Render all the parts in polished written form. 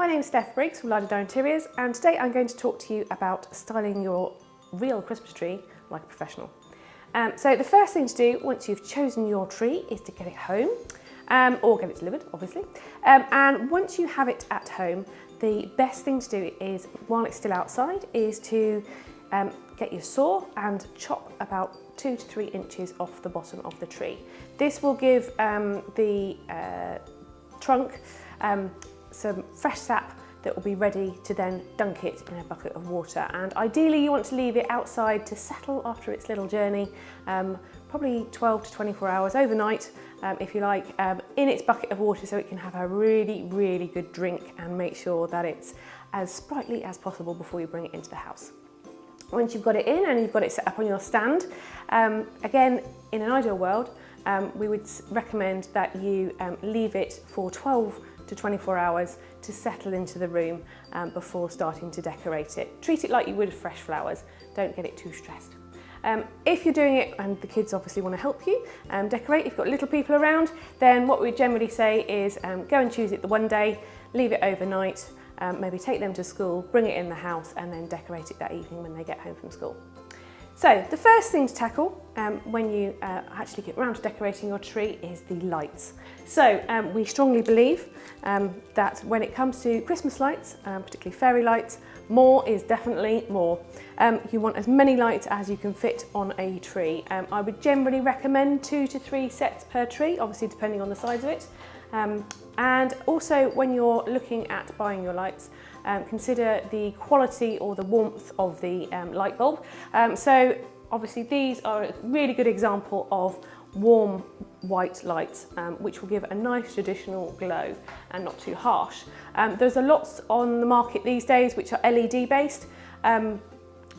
My name is Steph Briggs from Lido Interiors, and today I'm going to talk to you about styling your real Christmas tree like a professional. So the first thing to do once you've chosen your tree is to get it home, or get it delivered, obviously. And once you have it at home, the best thing to do is, while it's still outside, is to get your saw and chop about 2 to 3 inches off the bottom of the tree. This will give the trunk some fresh sap that will be ready to then dunk it in a bucket of water. And ideally you want to leave it outside to settle after its little journey, probably 12 to 24 hours overnight, if you like, in its bucket of water, so it can have a really good drink and make sure that it's as sprightly as possible before you bring it into the house. Once you've got it in and you've got it set up on your stand, again, in an ideal world, we would recommend that you leave it for 12 to 24 hours to settle into the room before starting to decorate it. Treat it like you would fresh flowers. Don't get it too stressed. If you're doing it and the kids obviously want to help you decorate, if you've got little people around, then what we generally say is go and choose it the one day, leave it overnight, maybe take them to school, bring it in the house and then decorate it that evening when they get home from school. So the first thing to tackle when you actually get around to decorating your tree is the lights. So we strongly believe that when it comes to Christmas lights, particularly fairy lights, more is definitely more. You want as many lights as you can fit on a tree. I would generally recommend 2 to 3 sets per tree, obviously depending on the size of it. And also when you're looking at buying your lights, consider the quality or the warmth of the light bulb. So obviously these are a really good example of warm white lights, which will give a nice traditional glow and not too harsh. There's a lot on the market these days which are LED based,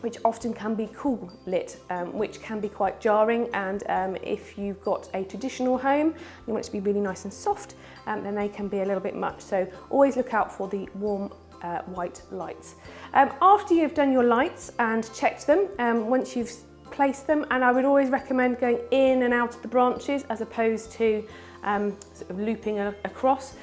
which often can be cool lit, which can be quite jarring, and if you've got a traditional home, you want it to be really nice and soft, then they can be a little bit much. So always look out for the warm white lights. After you've done your lights and checked them, once you've placed them, and I would always recommend going in and out of the branches as opposed to sort of looping across.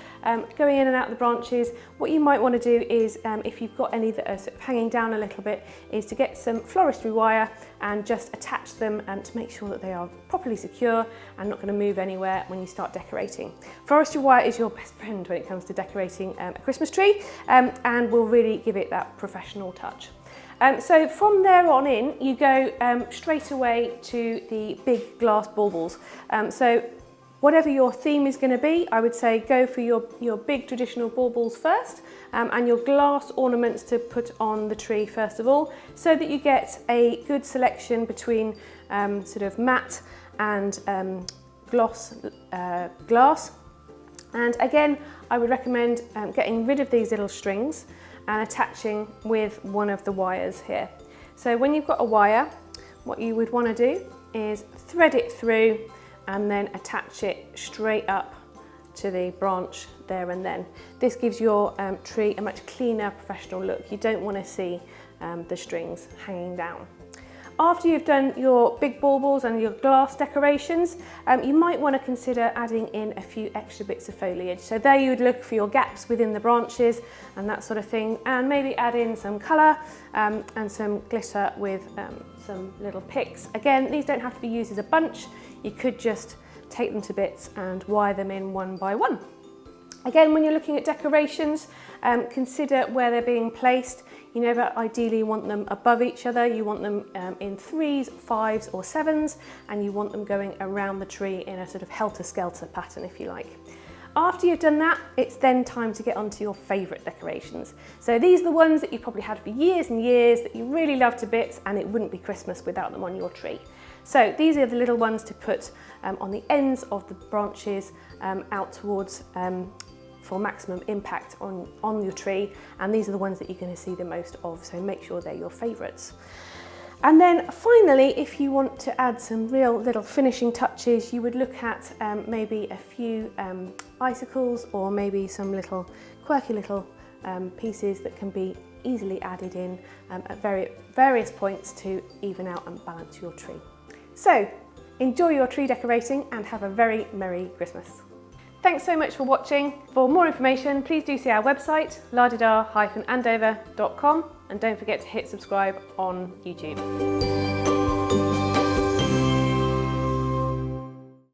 Going in and out of the branches, what you might want to do is, if you've got any that are sort of hanging down a little bit, is to get some floristry wire and just attach them and to make sure that they are properly secure and not going to move anywhere when you start decorating. Floristry wire is your best friend when it comes to decorating a Christmas tree, and will really give it that professional touch. So from there on in, you go straight away to the big glass baubles. So whatever your theme is going to be, I would say go for your big traditional baubles first, and your glass ornaments to put on the tree first of all, so that you get a good selection between sort of matte and gloss glass. And again, I would recommend getting rid of these little strings and attaching with one of the wires here. So when you've got a wire, what you would want to do is thread it through and then attach it straight up to the branch there and then. This gives your tree a much cleaner, professional look. You don't want to see the strings hanging down. After you've done your big baubles and your glass decorations, you might want to consider adding in a few extra bits of foliage. So there you would look for your gaps within the branches and that sort of thing, and maybe add in some colour and some glitter with some little picks. Again, these don't have to be used as a bunch. You could just take them to bits and wire them in one by one. Again, when you're looking at decorations, consider where they're being placed. You never ideally want them above each other. You want them in 3s, 5s or 7s, and you want them going around the tree in a sort of helter-skelter pattern, if you like. After you've done that, it's then time to get onto your favourite decorations. So these are the ones that you've probably had for years and years, that you really love to bits, and it wouldn't be Christmas without them on your tree. So these are the little ones to put on the ends of the branches out towards for maximum impact on your tree, and these are the ones that you're going to see the most of, so make sure they're your favourites. And then finally, if you want to add some real little finishing touches, you would look at maybe a few icicles, or maybe some little quirky little pieces that can be easily added in at various points to even out and balance your tree. So enjoy your tree decorating and have a very Merry Christmas. Thanks so much for watching. For more information, please do see our website, ladidar-andover.com, and don't forget to hit subscribe on YouTube.